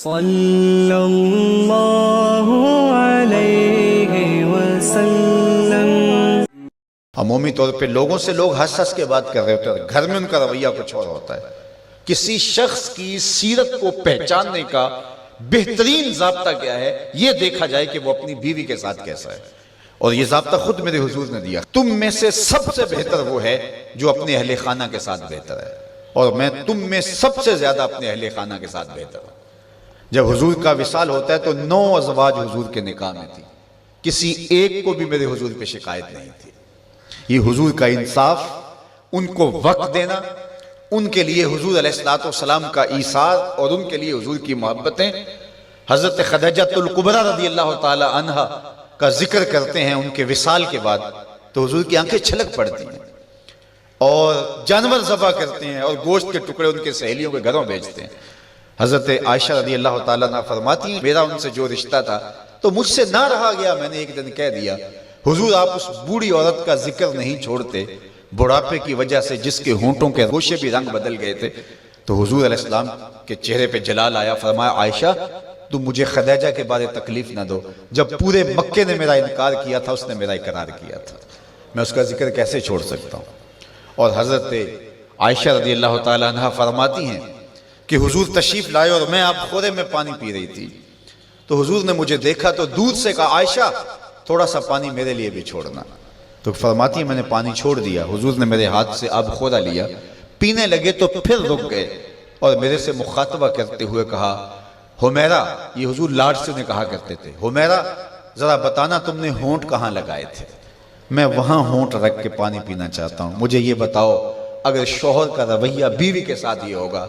صلی اللہ علیہ وسلم۔ عمومی طور پہ لوگوں سے لوگ ہنس ہنس کے بات کر رہے ہوتے ہیں، گھر میں ان کا رویہ کچھ اور ہوتا ہے۔ کسی شخص کی سیرت کو پہچاننے کا بہترین ضابطہ کیا ہے، یہ دیکھا جائے کہ وہ اپنی بیوی کے ساتھ کیسا ہے، اور یہ ضابطہ خود میرے حضور نے دیا۔ تم میں سے سب سے بہتر وہ ہے جو اپنے اہل خانہ کے ساتھ بہتر ہے، اور میں تم میں سب سے زیادہ اپنے اہل خانہ کے ساتھ بہتر ہوں۔ جب حضور کا وصال ہوتا ہے تو 9 ازواج حضور کے نکاح میں تھی، کسی ایک کو بھی میرے حضور پہ شکایت نہیں تھی۔ یہ حضور کا انصاف، ان کو وقت دینا، ان کے لیے حضور علیہ السلام کا ایثار اور ان کے لیے حضور کی محبتیں۔ حضرت خدیجہ الکبریٰ رضی اللہ تعالی عنہا کا ذکر کرتے ہیں ان کے وصال کے بعد تو حضور کی آنکھیں چھلک پڑتی ہیں، اور جانور ذبح کرتے ہیں اور گوشت کے ٹکڑے ان کے سہیلیوں کے گھروں بھیجتے ہیں۔ حضرت عائشہ رضی اللہ تعالیٰ عنہ فرماتی ہیں میرا ان سے جو رشتہ تھا تو مجھ سے نہ رہا گیا، میں نے ایک دن کہہ دیا حضور آپ اس بوڑھی عورت کا ذکر نہیں چھوڑتے، بڑھاپے کی وجہ سے جس کے ہونٹوں کے گوشے بھی رنگ بدل گئے تھے۔ تو حضور علیہ السلام کے چہرے پہ جلال آیا، فرمایا عائشہ تم مجھے خدیجہ کے بارے تکلیف نہ دو، جب پورے مکے نے میرا انکار کیا تھا اس نے میرا اقرار کیا تھا، میں اس کا ذکر کیسے چھوڑ سکتا ہوں۔ اور حضرت عائشہ رضی اللہ تعالی عنہ فرماتی ہیں کہ حضور تشریف لائے اور میں آپ خورے میں پانی پی رہی تھی، تو حضور نے مجھے دیکھا تو دودھ سے کہا عائشہ تھوڑا سا پانی میرے لیے بھی چھوڑنا، تو فرماتی ہیں میں نے پانی چھوڑ دیا، حضور نے میرے ہاتھ سے آب خورا لیا، پینے لگے تو پھر رک گئے اور میرے سے مخاطبہ کرتے ہوئے کہا حمیرہ، یہ حضور لاڈ سے انہیں کہا کرتے تھے، حمیرہ ذرا بتانا تم نے ہونٹ کہاں لگائے تھے، میں وہاں ہونٹ رکھ کے پانی پینا چاہتا ہوں، مجھے یہ بتاؤ اگر شوہر کا رویہ بیوی کے ساتھ یہ ہوگا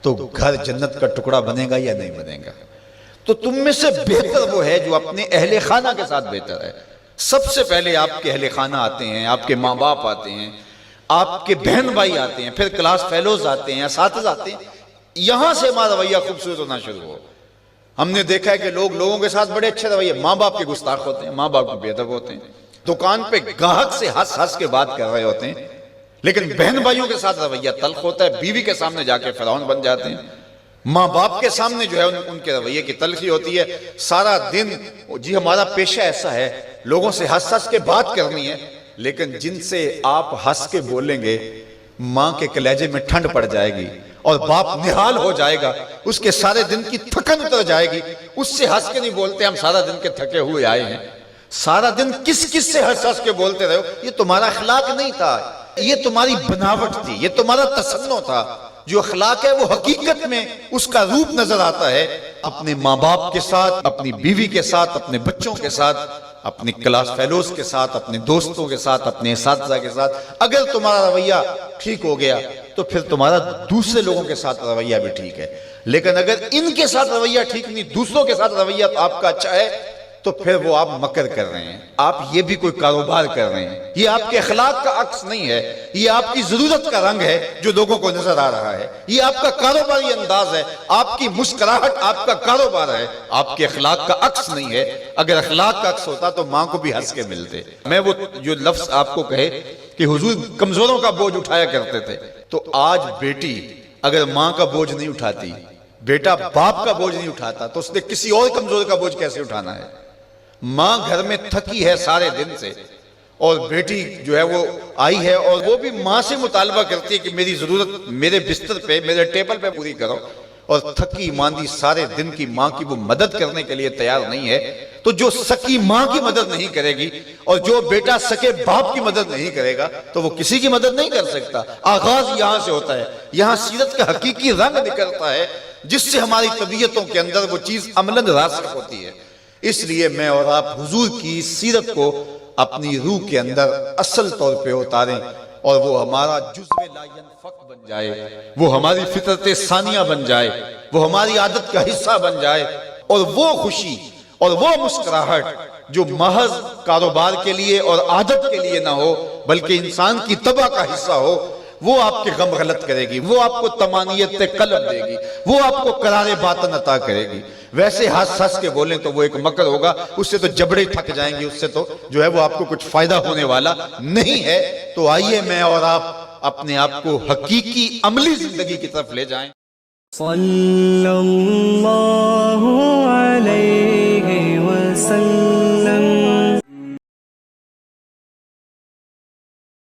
تو گھر جنت کا ٹکڑا بنے گا یا نہیں بنے گا؟ تو تم میں سے بہتر وہ ہے جو اپنے اہل خانہ کے ساتھ بہتر ہے۔ سب سے پہلے آپ کے اہل خانہ آتے ہیں، آپ کے ماں باپ آتے ہیں، آپ کے بہن بھائی آتے ہیں، پھر کلاس فیلوز آتے ہیں، اساتذہ آتے ہیں، یہاں سے ہمارا رویہ خوبصورت ہونا شروع ہو۔ ہم نے دیکھا ہے کہ لوگوں کے ساتھ بڑے اچھے رویے، ماں باپ کے گستاخ ہوتے ہیں، ماں باپ کے بے ادب ہوتے ہیں، دکان پہ گاہک سے ہنس ہنس کے بات کر رہے ہوتے ہیں، لیکن بہن بھائیوں کے ساتھ رویہ تلخ ہوتا ہے، بیوی کے سامنے جا کے فرعون بن جاتے ہیں، ماں باپ کے سامنے جو ہے ان کے رویے کی تلخی ہوتی ہے۔ سارا دن جی ہمارا پیشہ ایسا ہے لوگوں سے ہنس ہنس کے بات کرنی ہے، لیکن جن سے آپ ہنس کے بولیں گے ماں کے کلیجے میں ٹھنڈ پڑ جائے گی اور باپ نہال ہو جائے گا، اس کے سارے دن کی تھکن اتر جائے گی، اس سے ہنس کے نہیں بولتے ہم سارا دن کے تھکے ہوئے آئے ہیں، سارا دن کس سے ہنس ہنس کے بولتے رہے ہو، یہ تمہارا اخلاق نہیں تھا، یہ تمہاری بناوٹ تھی، یہ تمہارا تصنع تھا۔ جو اخلاق ہے وہ حقیقت میں اس کا روپ نظر آتا ہے اپنے ماں باپ کے ساتھ، اپنی بیوی کے ساتھ، اپنے بچوں کے ساتھ، اپنی کلاس فیلوز کے ساتھ، اپنے دوستوں کے ساتھ، اپنے اساتذہ کے ساتھ۔ اگر تمہارا رویہ ٹھیک ہو گیا تو پھر تمہارا دوسرے لوگوں کے ساتھ رویہ بھی ٹھیک ہے، لیکن اگر ان کے ساتھ رویہ ٹھیک نہیں، دوسروں کے ساتھ رویہ آپ کا اچھا ہے تو پھر وہ آپ مکر کر رہے ہیں، آپ یہ بھی کوئی کاروبار کر رہے ہیں، یہ آپ کے اخلاق کا عکس نہیں ہے، یہ آپ کی ضرورت کا رنگ ہے جو لوگوں کو نظر آ رہا ہے، یہ آپ کا کاروباری انداز ہے، آپ کی مسکراہٹ آپ کا کاروبار ہے، آپ کے اخلاق کا عکس نہیں ہے۔ اگر اخلاق کا عکس ہوتا تو ماں کو بھی ہنس کے ملتے۔ میں وہ جو لفظ آپ کو کہے کہ حضور کمزوروں کا بوجھ اٹھایا کرتے تھے، تو آج بیٹی اگر ماں کا بوجھ نہیں اٹھاتی، بیٹا باپ کا بوجھ نہیں اٹھاتا، تو اس نے کسی اور کمزور کا بوجھ کیسے اٹھانا ہے؟ ماں گھر میں تھکی ہے سارے دن سے، اور بیٹی جو ہے وہ آئی ہے اور وہ بھی ماں سے مطالبہ کرتی ہے کہ میری ضرورت میرے بستر پہ، میرے ٹیبل پہ پوری کرو، اور تھکی ماندی سارے دن کی ماں کی وہ مدد کرنے کے لیے تیار نہیں ہے، تو جو سکی ماں کی مدد نہیں کرے گی اور جو بیٹا سکے باپ کی مدد نہیں کرے گا تو وہ کسی کی مدد نہیں کر سکتا۔ آغاز یہاں سے ہوتا ہے، یہاں سیرت کا حقیقی رنگ نکلتا ہے جس سے ہماری طبیعتوں کے اندر وہ چیز عملاً راسخ ہوتی ہے۔ اس لیے میں اور آپ حضور کی سیرت کو اپنی روح کے اندر اصل طور پہ اتاریں اور وہ ہمارا جزو لا ینفک بن جائے، وہ ہماری فطرت ثانیہ بن جائے، وہ ہماری عادت کا حصہ بن جائے، اور وہ خوشی اور وہ مسکراہٹ جو محض کاروبار کے لیے اور عادت کے لیے نہ ہو بلکہ انسان کی طبع کا حصہ ہو، وہ آپ کے غم غلط کرے گی، وہ آپ کو طمانیت قلب دے گی، وہ آپ کو قرار باطن عطا کرے گی۔ ویسے ہنس ہنس کے بولیں تو وہ ایک مکر ہوگا، اس سے تو جبڑے تھک جائیں گے، اس سے تو جو ہے وہ آپ کو کچھ فائدہ ہونے والا نہیں ہے۔ تو آئیے میں اور آپ اپنے آپ کو حقیقی عملی زندگی کی طرف لے جائیں۔ صلی اللہ